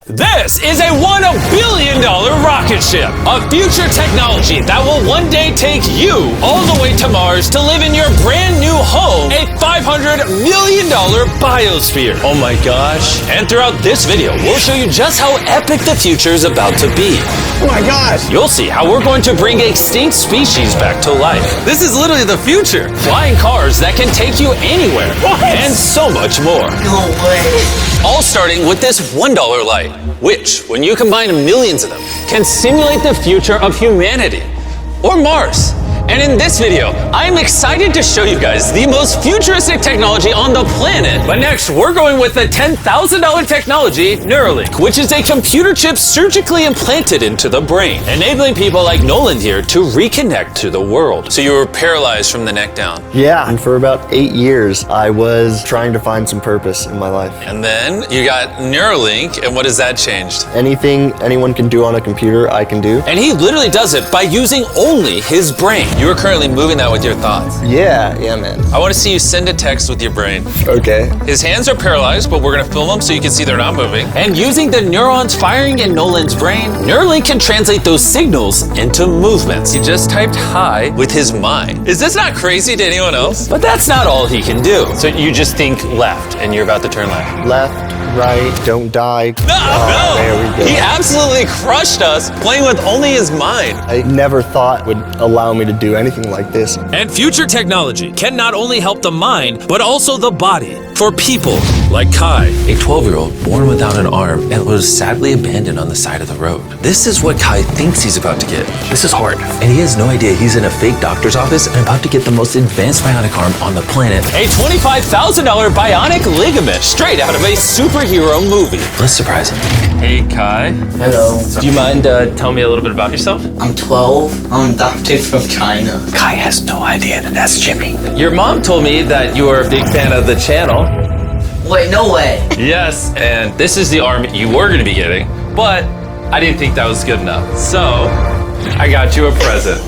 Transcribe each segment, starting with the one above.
This is a $1 billion rocket ship, a future technology that will one day take you all the way to Mars to live in your brand new home, a $500 million biosphere. Oh my gosh. And throughout this video, we'll show you just how epic the future is about to be. Oh my gosh. You'll see how we're going to bring extinct species back to life. This is literally the future. Flying cars that can take you anywhere. What? And so much more. No way. All starting with this $1 light, which, when you combine millions of them, can simulate the future of humanity, or Mars. And in this video, I'm excited to show you guys the most futuristic technology on the planet. But next, we're going with the $10,000 technology, Neuralink, which is a computer chip surgically implanted into the brain, enabling people like Nolan here to reconnect to the world. So you were paralyzed from the neck down. Yeah, and for about 8 years, I was trying to find some purpose in my life. And then you got Neuralink, and what has that changed? Anything anyone can do on a computer, I can do. And he literally does it by using only his brain. You are currently moving that with your thoughts. Yeah, man. I want to see you send a text with your brain. Okay. His hands are paralyzed, but we're going to film them so you can see they're not moving. And using the neurons firing in Nolan's brain, Neuralink can translate those signals into movements. He just typed hi with his mind. Is this not crazy to anyone else? But that's not all he can do. So you just think left, and you're about to turn left. Left, right, don't die. No! There we go. He absolutely crushed us playing with only his mind. I never thought would allow me to do anything like this. And future technology can not only help the mind, but also the body for people like Kai, a 12-year-old born without an arm and was sadly abandoned on the side of the road. This is what Kai thinks he's about to get. This is hard. And he has no idea he's in a fake doctor's office and about to get the most advanced bionic arm on the planet. A $25,000 bionic ligament straight out of a superhero movie. Let's surprise him. Hey, Kai. Hello. Do you mind telling me a little bit about yourself? I'm 12. I'm adopted from China. Kai has no idea that that's Jimmy. Your mom told me that you are a big fan of the channel. Wait, no way. Yes, and this is the arm you were going to be getting, but I didn't think that was good enough. So, I got you a present.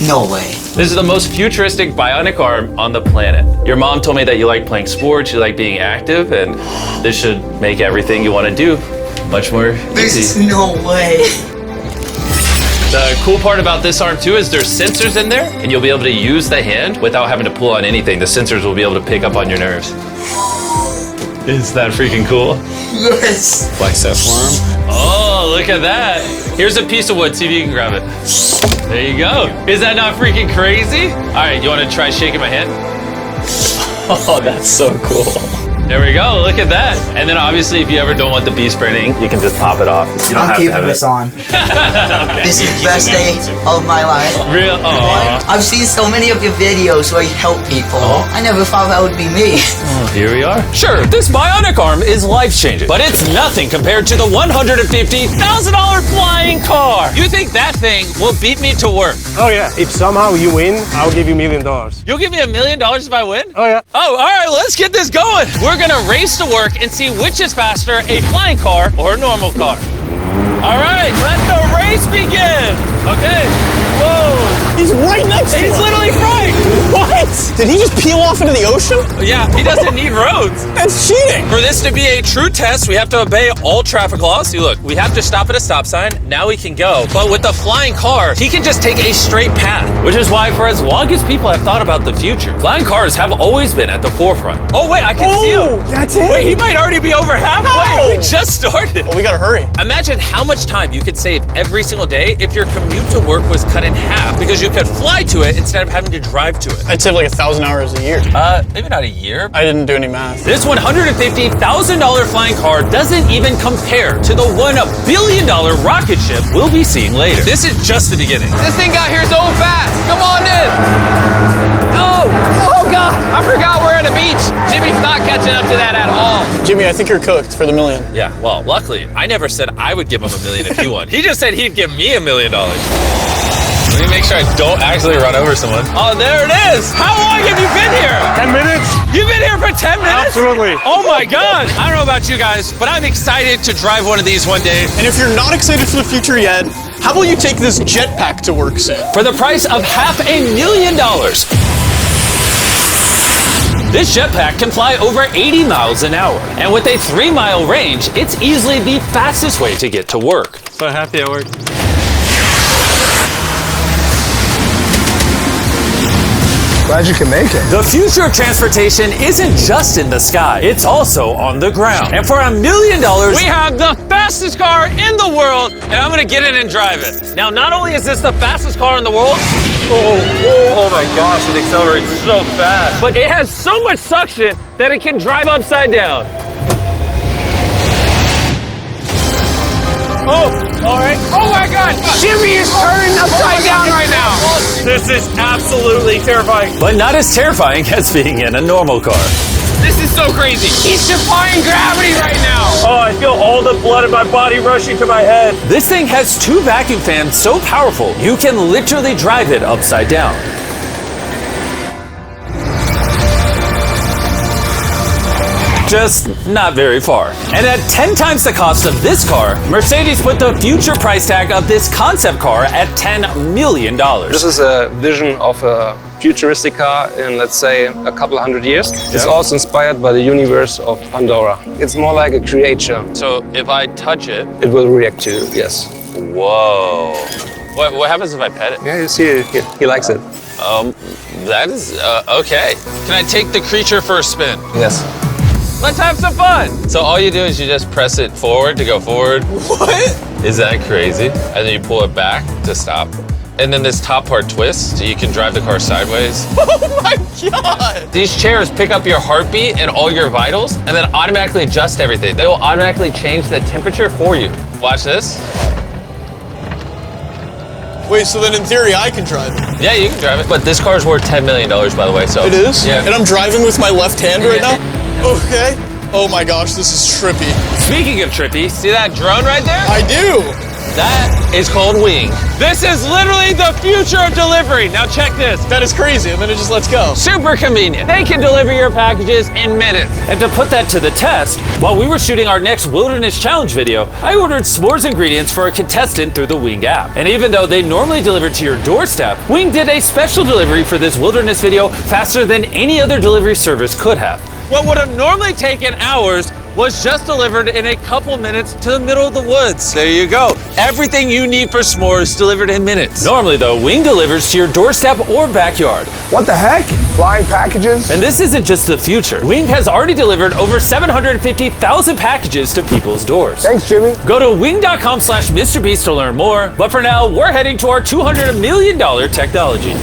No way. This is the most futuristic bionic arm on the planet. Your mom told me that you like playing sports, you like being active, and this should make everything you want to do much more This easy. is no way. The cool part about this arm too is there's sensors in there, and you'll be able to use the hand without having to pull on anything. The sensors will be able to pick up on your nerves. Is that freaking cool? Yes. Flex that for him. Oh, look at that. Here's a piece of wood. See if you can grab it. There you go. Is that not freaking crazy? All right, you want to try shaking my hand? Oh, that's so cool. There we go. Look at that. And then obviously, if you ever don't want the bee spraying, you can just pop it off. You don't I'm have keeping to have this it. on. Okay. This is the best day of my life. Real? Aww. I've seen so many of your videos where you help people. I never thought that would be me. Here we are. Sure, this bionic arm is life-changing, but it's nothing compared to the $150,000 flying car. You think that thing will beat me to work? Oh yeah. If somehow you win, I'll give you $1 million. You'll give me $1 million if I win? Oh yeah. Oh, all right, let's get this going. We're gonna race to work and see which is faster, a flying car or a normal car. All right, let the race begin. Okay, whoa. He's right next to He's us. literally right. What? Did he just peel off into the ocean? Yeah, he doesn't need roads. That's cheating. For this to be a true test, we have to obey all traffic laws. See, look, we have to stop at a stop sign. Now we can go. But with the flying car, he can just take a straight path, which is why for as long as people have thought about the future, flying cars have always been at the forefront. Oh, wait, I can see him. That's it. Wait, he might already be over halfway. No. We just started. Well, we gotta hurry. Imagine how much time you could save every single day if your commute to work was cut in half because you could fly to it instead of having to drive to it. I'd save like 1,000 hours a year. Maybe not a year. I didn't do any math. This $150,000 flying car doesn't even compare to the $1 billion rocket ship we'll be seeing later. This is just the beginning. This thing got here so fast. Come on in. Oh God. I forgot we're at a beach. Jimmy's not catching up to that at all. Jimmy, I think you're cooked for the $1 million. Yeah, well, luckily, I never said I would give him $1 million if he won. He just said he'd give me $1 million. Let me make sure I don't actually run over someone. Oh, there it is. How long have you been here? 10 minutes? You've been here for 10 minutes? Absolutely. Oh my God. I don't know about you guys, but I'm excited to drive one of these one day. And if you're not excited for the future yet, how about you take this jetpack to work soon? For the price of $500,000. This jetpack can fly over 80 miles an hour, and with a 3-mile range, it's easily the fastest way to get to work. So happy at work. Glad you can make it. The future of transportation isn't just in the sky, it's also on the ground. And for $1 million, we have the fastest car in the world, and I'm gonna get in and drive it. Now, not only is this the fastest car in the world, oh my gosh, it accelerates so fast, but it has so much suction that it can drive upside down. Oh, all right. Oh my God, Jimmy is turning upside down right now. This is absolutely terrifying. But not as terrifying as being in a normal car. This is so crazy. He's defying gravity right now. Oh, I feel all the blood in my body rushing to my head. This thing has 2 vacuum fans so powerful, you can literally drive it upside down. Just not very far. And at 10 times the cost of this car, Mercedes put the future price tag of this concept car at $10 million. This is a vision of a futuristic car in, let's say, a couple hundred years. It's also inspired by the universe of Pandora. It's more like a creature. So if I touch it, It will react to you, yes. whoa. What happens if I pet it? Yeah, you see, he likes it. That is, okay. Can I take the creature for a spin? Yes. Let's have some fun. So all you do is you just press it forward to go forward. What? Is that crazy? And then you pull it back to stop. And then this top part twists, so you can drive the car sideways. Oh my God! These chairs pick up your heartbeat and all your vitals, and then automatically adjust everything. They will automatically change the temperature for you. Watch this. Wait, so then in theory I can drive it? Yeah, you can drive it. But this car is worth $10 million, by the way, so. It is? Yeah. And I'm driving with my left hand right now? Okay. Oh my gosh, this is trippy. Speaking of trippy, see that drone right there? I do! That is called Wing. This is literally the future of delivery. Now check this. That is crazy, and then it just lets go. Super convenient. They can deliver your packages in minutes. And to put that to the test, while we were shooting our next Wilderness Challenge video, I ordered s'mores ingredients for a contestant through the Wing app. And even though they normally deliver to your doorstep, Wing did a special delivery for this wilderness video faster than any other delivery service could have. What would have normally taken hours was just delivered in a couple minutes to the middle of the woods. There you go. Everything you need for s'mores delivered in minutes. Normally though, Wing delivers to your doorstep or backyard. What the heck? Flying packages? And this isn't just the future. Wing has already delivered over 750,000 packages to people's doors. Thanks, Jimmy. Go to wing.com/MrBeast to learn more. But for now, we're heading to our $200 million technology.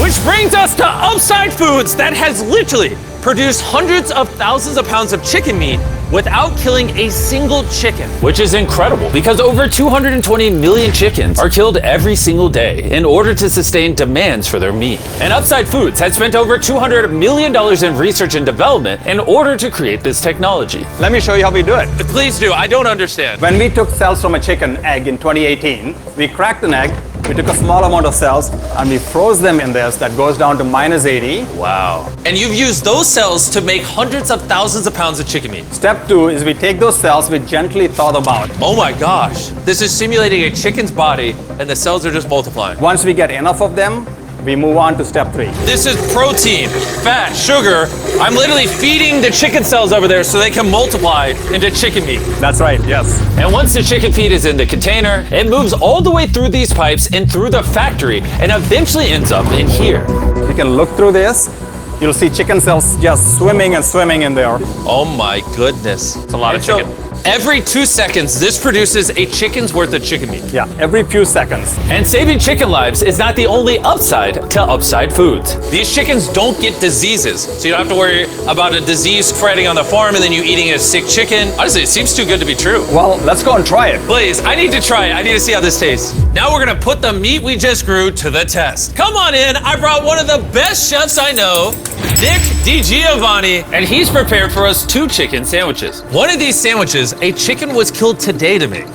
Which brings us to Upside Foods that has literally produced hundreds of thousands of pounds of chicken meat without killing a single chicken, which is incredible because over 220 million chickens are killed every single day in order to sustain demands for their meat. And Upside Foods had spent over $200 million in research and development in order to create this technology. Let me show you how we do it. Please do, I don't understand. When we took cells from a chicken egg in 2018, we cracked an egg, we took a small amount of cells, and we froze them in this that goes down to -80. Wow. And you've used those cells to make hundreds of thousands of pounds of chicken meat. Step 2 is we take those cells, we gently thaw them out. Oh my gosh. This is simulating a chicken's body and the cells are just multiplying. Once we get enough of them, we move on to step 3. This is protein, fat, sugar. I'm literally feeding the chicken cells over there so they can multiply into chicken meat. That's right, yes. And once the chicken feed is in the container, it moves all the way through these pipes and through the factory and eventually ends up in here. You can look through this. You'll see chicken cells just swimming and swimming in there. Oh my goodness. It's a lot of chicken. Every 2 seconds, this produces a chicken's worth of chicken meat. Yeah, every few seconds. And saving chicken lives is not the only upside to Upside Foods. These chickens don't get diseases, so you don't have to worry about a disease spreading on the farm and then you eating a sick chicken. Honestly, it seems too good to be true. Well, let's go and try it. Please, I need to try it. I need to see how this tastes. Now we're gonna put the meat we just grew to the test. Come on in, I brought one of the best chefs I know, Nick DiGiovanni, and he's prepared for us 2 chicken sandwiches. One of these sandwiches, a chicken was killed today to make.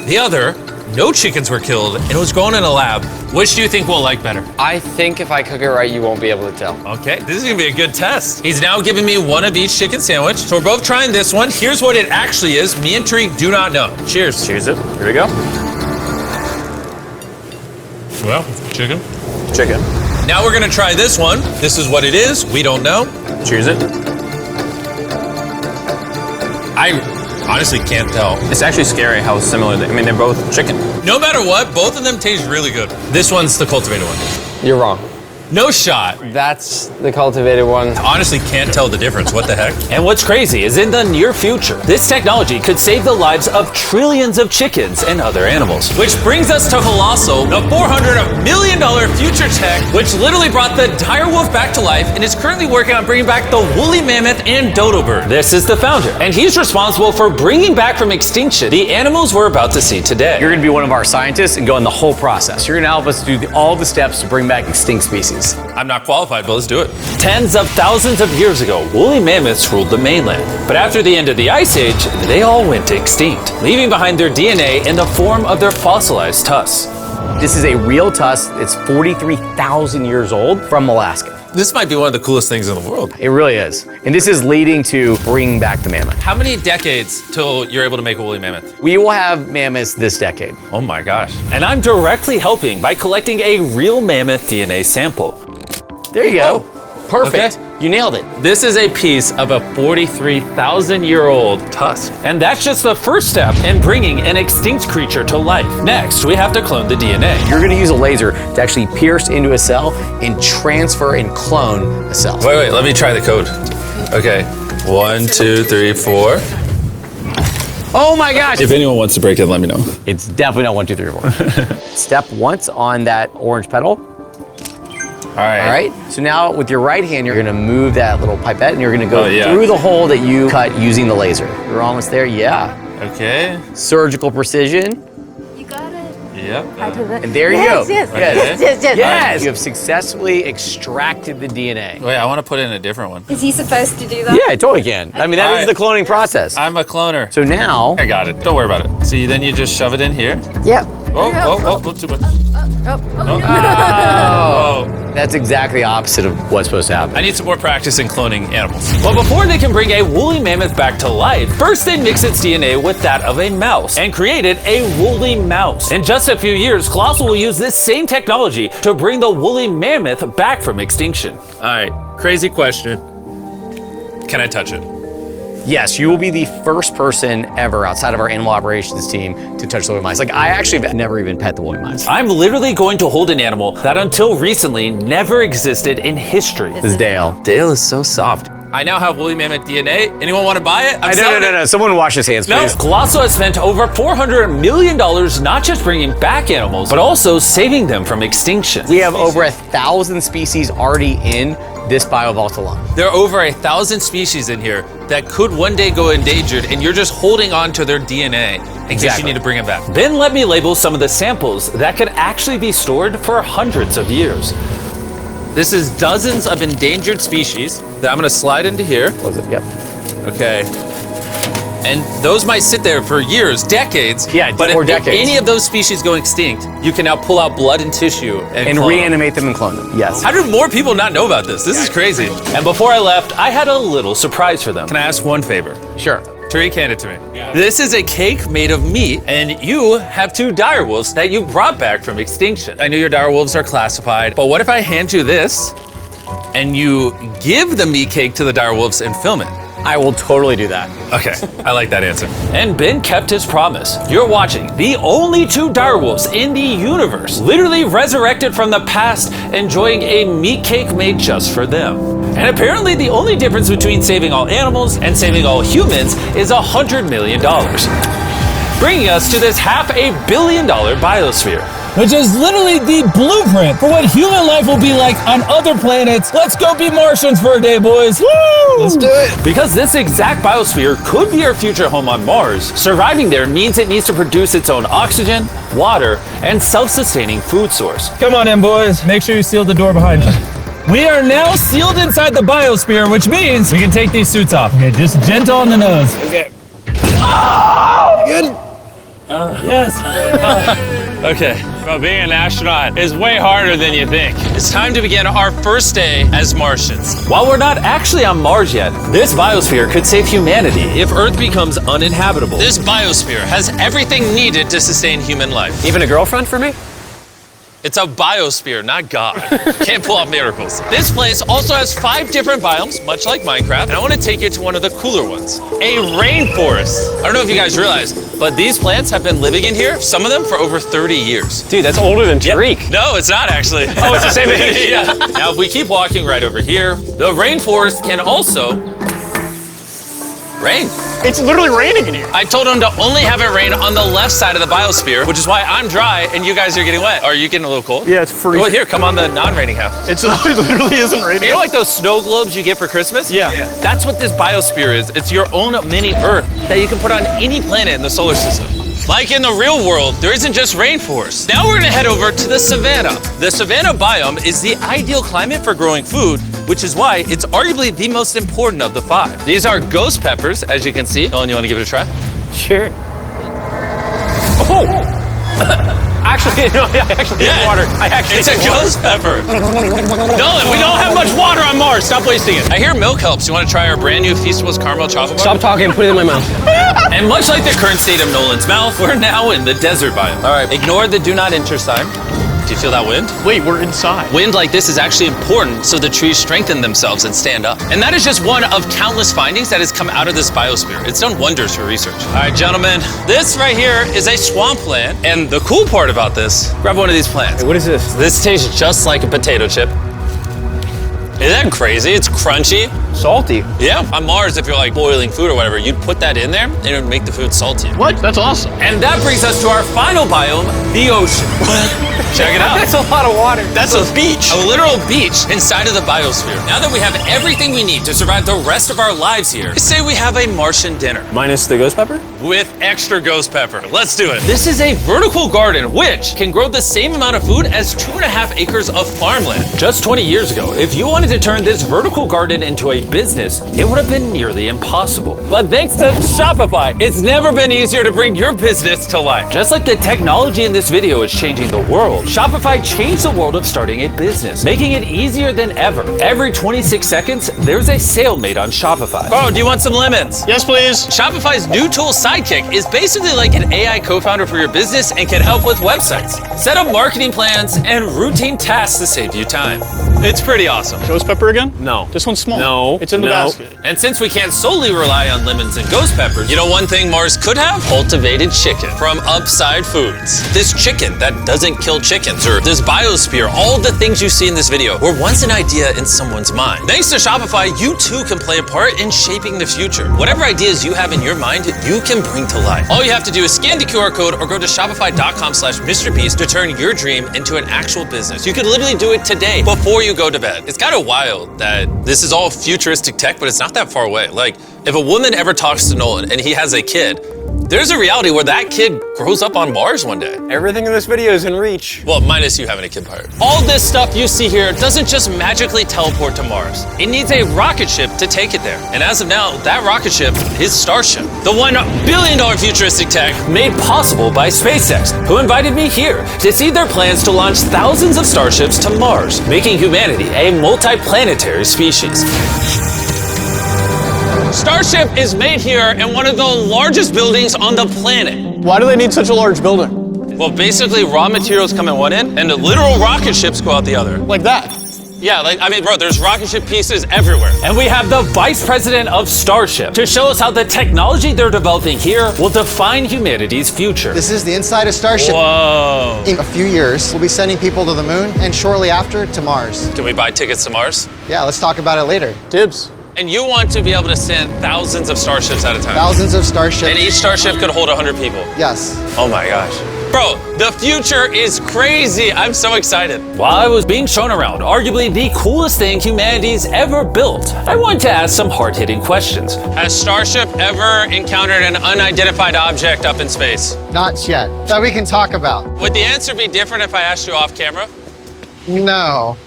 The other, no chickens were killed and it was grown in a lab. Which do you think we'll like better? I think if I cook it right, you won't be able to tell. Okay, this is gonna be a good test. He's now giving me one of each chicken sandwich. So we're both trying this one. Here's what it actually is. Me and Tariq do not know. Cheers. Cheers it. Here we go. Well, chicken. Chicken. Now we're gonna try this one. This is what it is. We don't know. Cheers it. I honestly can't tell. It's actually scary how similar I mean, they're both chicken. No matter what, both of them taste really good. This one's the cultivated one. You're wrong. No shot. That's the cultivated one. Honestly can't tell the difference. What the heck? And what's crazy is in the near future, this technology could save the lives of trillions of chickens and other animals. Which brings us to Colossal, the $400 million future tech, which literally brought the dire wolf back to life and is currently working on bringing back the woolly mammoth and dodo bird. This is the founder, and he's responsible for bringing back from extinction the animals we're about to see today. You're going to be one of our scientists and go in the whole process. You're going to help us do all the steps to bring back extinct species. I'm not qualified, but let's do it. Tens of thousands of years ago, woolly mammoths ruled the mainland. But after the end of the Ice Age, they all went extinct, leaving behind their DNA in the form of their fossilized tusks. This is a real tusk. It's 43,000 years old from Alaska. This might be one of the coolest things in the world. It really is. And this is leading to bringing back the mammoth. How many decades till you're able to make a woolly mammoth? We will have mammoths this decade. Oh my gosh. And I'm directly helping by collecting a real mammoth DNA sample. There you go. Perfect. Okay. You nailed it. This is a piece of a 43,000-year-old tusk. And that's just the first step in bringing an extinct creature to life. Next, we have to clone the DNA. You're going to use a laser to actually pierce into a cell and transfer and clone a cell. Wait, let me try the code. Okay. 1, 2, 3, 4. Oh my gosh. If anyone wants to break it, let me know. It's definitely not 1, 2, 3, 4. Step once on that orange petal. All right. So now with your right hand, you're gonna move that little pipette and you're gonna go Oh, yeah. through the hole that you cut using the laser. You're almost there, yeah. Okay. Surgical precision. You got it. Yep. And there you go. Yes. Yes. You have successfully extracted the DNA. Wait, I want to put in a different one. Is he supposed to do that? Yeah, I totally can. I mean, that is the cloning process. I'm a cloner. So now, I got it. Don't worry about it. See, then you just shove it in here. Yep. Oh, too much. oh, that's exactly opposite of what's supposed to happen. I need some more practice in cloning animals. But before they can bring a woolly mammoth back to life, first they mix its DNA with that of a mouse and created a woolly mouse. In just a few years, Colossal will use this same technology to bring the woolly mammoth back from extinction. All right, crazy question. Can I touch it? Yes, you will be the first person ever outside of our animal operations team to touch the woolly mice. Like, I actually have never even pet the woolly mice. I'm literally going to hold an animal that until recently never existed in history. This is Dale. Dale is so soft. I now have woolly mammoth DNA. Anyone want to buy it? No. Someone wash his hands, please. Colossal has spent over $400 million not just bringing back animals, but also saving them from extinction. We have over 1,000 species already in this biovault alone. There are over 1,000 species in here that could one day go endangered, and you're just holding on to their DNA in case you need to bring it back. Then let me label some of the samples that could actually be stored for hundreds of years. This is dozens of endangered species that I'm gonna slide into here. Close it, yep. Okay. And those might sit there for years, decades. Yeah, but or if decades. any of those species go extinct, you can now pull out blood and tissue and clone them. reanimate them and clone them, yes. How do more people not know about this? This is crazy. And before I left, I had a little surprise for them. Can I ask one favor? Sure. Tariq, hand it to me. This is a cake made of meat, and you have 2 dire wolves that you brought back from extinction. I know your dire wolves are classified, but what if I hand you this, and you give the meat cake to the dire wolves and film it? I will totally do that. Okay, I like that answer. And Ben kept his promise. You're watching the only 2 direwolves in the universe, literally resurrected from the past, enjoying a meat cake made just for them. And apparently the only difference between saving all animals and saving all humans is $100 million. Bringing us to this $500 million biosphere. Which is literally the blueprint for what human life will be like on other planets. Let's go be Martians for a day, boys. Woo! Let's do it. Because this exact biosphere could be our future home on Mars, surviving there means it needs to produce its own oxygen, water, and self-sustaining food source. Come on in, boys. Make sure you seal the door behind you. We are now sealed inside the biosphere, which means we can take these suits off. Okay, just gentle on the nose. Okay. Good. Yes. Okay. Bro, being an astronaut is way harder than you think. It's time to begin our first day as Martians. While we're not actually on Mars yet, this biosphere could save humanity if Earth becomes uninhabitable. This biosphere has everything needed to sustain human life. Even a girlfriend for me? It's a biosphere, not God. Can't pull off miracles. This place also has 5 different biomes, much like Minecraft, and I want to take you to one of the cooler ones, a rainforest. I don't know if you guys realize, but these plants have been living in here, some of them for over 30 years. Dude, that's older than Tariq. No, it's not actually. Oh, it's the same age? Yeah. Now, if we keep walking right over here, the rainforest can also rain. It's literally raining in here. I told him to only have it rain on the left side of the biosphere, which is why I'm dry and you guys are getting wet. Are you getting a little cold? Yeah, it's freezing. Well, here, come on the non-raining half. It literally isn't raining. You know like those snow globes you get for Christmas? Yeah. That's what this biosphere is. It's your own mini Earth that you can put on any planet in the solar system. Like in the real world, there isn't just rainforests. Now we're gonna head over to the savanna. The savanna biome is the ideal climate for growing food, which is why it's arguably the most important of the 5. These are ghost peppers, as you can see. Nolan, you wanna give it a try? Sure. Oh! Actually, no, I actually need water. It's a ghost pepper. Nolan, we don't have much water on Mars. Stop wasting it. I hear milk helps. You want to try our brand new Feastables caramel chocolate bar? Stop talking and put it in my mouth. And much like the current state of Nolan's mouth, we're now in the desert biome. All right, ignore the do not enter sign. Do you feel that wind? Wait, we're inside. Wind like this is actually important so the trees strengthen themselves and stand up. And that is just one of countless findings that has come out of this biosphere. It's done wonders for research. All right, gentlemen, this right here is a swampland. And the cool part about this, grab one of these plants. Hey, what is this? This tastes just like a potato chip. Isn't that crazy? It's crunchy. Salty. Yeah. On Mars, if you're like boiling food or whatever, you'd put that in there and it would make the food salty. What? That's awesome. And that brings us to our final biome, the ocean. Check it out. That's a lot of water. That's a beach. A literal beach inside of the biosphere. Now that we have everything we need to survive the rest of our lives here, say we have a Martian dinner. Minus the ghost pepper? With extra ghost pepper. Let's do it. This is a vertical garden, which can grow the same amount of food as 2.5 acres of farmland. Just 20 years ago, if you wanted to turn this vertical garden into a business, it would have been nearly impossible. But thanks to Shopify, it's never been easier to bring your business to life. Just like the technology in this video is changing the world, Shopify changed the world of starting a business, making it easier than ever. Every 26 seconds, there's a sale made on Shopify. Oh, do you want some lemons? Yes, please. Shopify's new tool, Sidekick, is basically like an AI co-founder for your business and can help with websites, set up marketing plans, and routine tasks to save you time. It's pretty awesome. Ghost pepper again? No. This one's small. No. It's in the basket. And since we can't solely rely on lemons and ghost peppers, you know one thing Mars could have? Cultivated chicken from Upside Foods. This chicken that doesn't kill chickens, or this biosphere, all the things you see in this video were once an idea in someone's mind. Thanks to Shopify, you too can play a part in shaping the future. Whatever ideas you have in your mind, you can bring to life. All you have to do is scan the QR code or go to shopify.com/MrBeast to turn your dream into an actual business. You could literally do it today before you go to bed. It's kind of wild that this is all futuristic tech, but it's not that far away. Like, if a woman ever talks to Nolan and he has a kid, there's a reality where that kid grows up on Mars one day. Everything in this video is in reach. Well, minus you having a kid part. All this stuff you see here doesn't just magically teleport to Mars. It needs a rocket ship to take it there. And as of now, that rocket ship is Starship. The $1 billion futuristic tech made possible by SpaceX, who invited me here to see their plans to launch thousands of starships to Mars, making humanity a multi-planetary species. Starship is made here in one of the largest buildings on the planet. Why do they need such a large building? Well, basically, raw materials come in one end, and the literal rocket ships go out the other. Like that? Yeah, bro, there's rocket ship pieces everywhere. And we have the vice president of Starship to show us how the technology they're developing here will define humanity's future. This is the inside of Starship. Whoa. In a few years, we'll be sending people to the moon, and shortly after, to Mars. Can we buy tickets to Mars? Yeah, let's talk about it later. Dibs. And you want to be able to send thousands of starships at a time. Thousands of starships. And each starship could hold 100 people. Yes. Oh my gosh. Bro, the future is crazy. I'm so excited. While I was being shown around, arguably the coolest thing humanity's ever built, I wanted to ask some hard-hitting questions. Has Starship ever encountered an unidentified object up in space? Not yet. That we can talk about. Would the answer be different if I asked you off camera? No.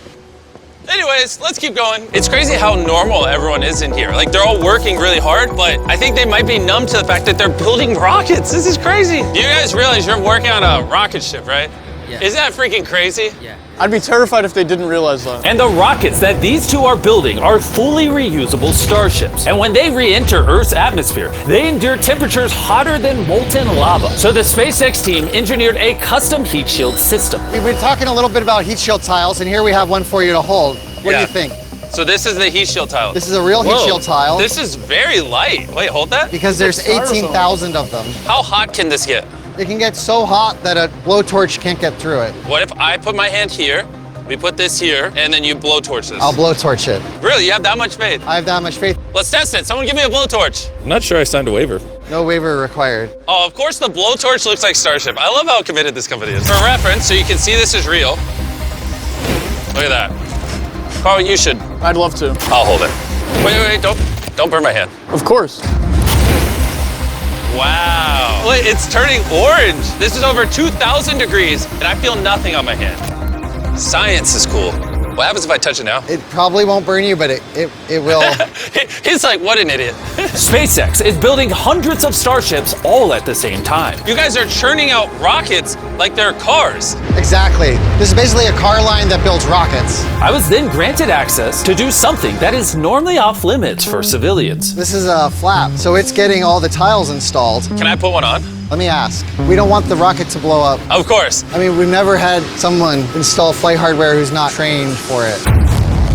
Anyways, let's keep going. It's crazy how normal everyone is in here. Like, they're all working really hard, but I think they might be numb to the fact that they're building rockets. This is crazy. You guys realize you're working on a rocket ship, right? Isn't that freaking crazy? I'd be terrified if they didn't realize that. And the rockets that these two are building are fully reusable starships. And when they re-enter Earth's atmosphere, they endure temperatures hotter than molten lava. So the SpaceX team engineered a custom heat shield system. We've been talking a little bit about heat shield tiles, and here we have one for you to hold. What do you think? So this is the heat shield tile. This is a real heat shield tile. This is very light. Wait, hold that. Because there's 18,000 of them. How hot can this get? It can get so hot that a blowtorch can't get through it. What if I put my hand here, we put this here, and then you blowtorch this? I'll blowtorch it. Really? You have that much faith? I have that much faith. Let's test it. Someone give me a blowtorch. I'm not sure I signed a waiver. No waiver required. Oh, of course the blowtorch looks like Starship. I love how committed this company is. For reference, so you can see this is real. Look at that. Carl, you should. I'd love to. I'll hold it. Wait, don't burn my hand. Of course. Wow. Wait, it's turning orange. This is over 2,000 degrees, and I feel nothing on my hand. Science is cool. What happens if I touch it now? It probably won't burn you, but it will. He's like, what an idiot. SpaceX is building hundreds of starships all at the same time. You guys are churning out rockets like they're cars. Exactly. This is basically a car line that builds rockets. I was then granted access to do something that is normally off limits for civilians. This is a flap, so it's getting all the tiles installed. Can I put one on? Let me ask. We don't want the rocket to blow up. Of course. I mean, we've never had someone install flight hardware who's not trained for it.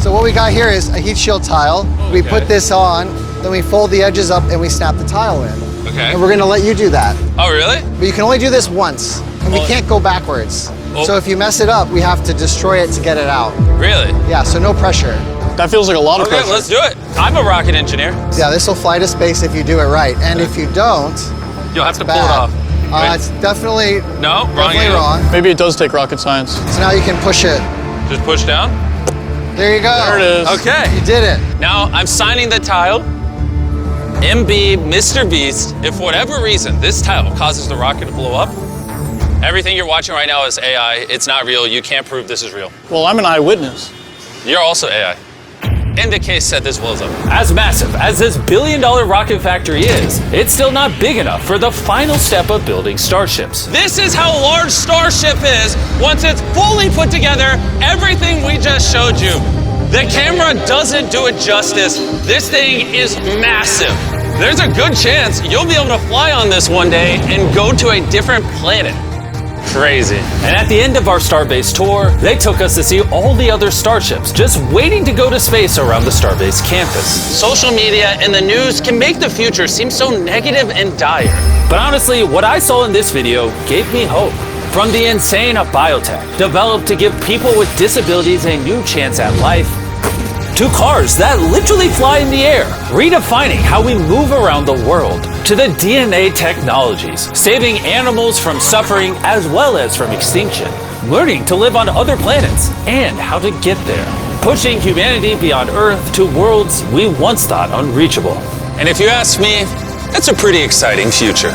So what we got here is a heat shield tile. We put this on, then we fold the edges up and we snap the tile in. Okay. And we're gonna let you do that. Oh, really? But you can only do this once, and we can't go backwards. So if you mess it up, we have to destroy it to get it out. Really? Yeah, so no pressure. That feels like a lot of pressure. Okay, let's do it. I'm a rocket engineer. Yeah, this will fly to space if you do it right. And if you don't, you'll have to pull it off. It's definitely wrong. wrong. Maybe it does take rocket science. So now you can push it. Just push down? There you go. There it is. Okay. You did it. Now I'm signing the tile. MB, Mr. Beast, if for whatever reason this tile causes the rocket to blow up, everything you're watching right now is AI. It's not real. You can't prove this is real. Well, I'm an eyewitness. You're also AI. In the case that this blows up. As massive as this billion-dollar rocket factory is, it's still not big enough for the final step of building starships. This is how large Starship is once it's fully put together, everything we just showed you. The camera doesn't do it justice. This thing is massive. There's a good chance you'll be able to fly on this one day and go to a different planet. Crazy. And at the end of our Starbase tour, they took us to see all the other starships just waiting to go to space around the Starbase campus. Social media and the news can make the future seem so negative and dire. But honestly, what I saw in this video gave me hope. From the insane biotech developed to give people with disabilities a new chance at life, to cars that literally fly in the air, redefining how we move around the world, to the DNA technologies, saving animals from suffering as well as from extinction, learning to live on other planets, and how to get there, pushing humanity beyond Earth to worlds we once thought unreachable. And if you ask me, that's a pretty exciting future.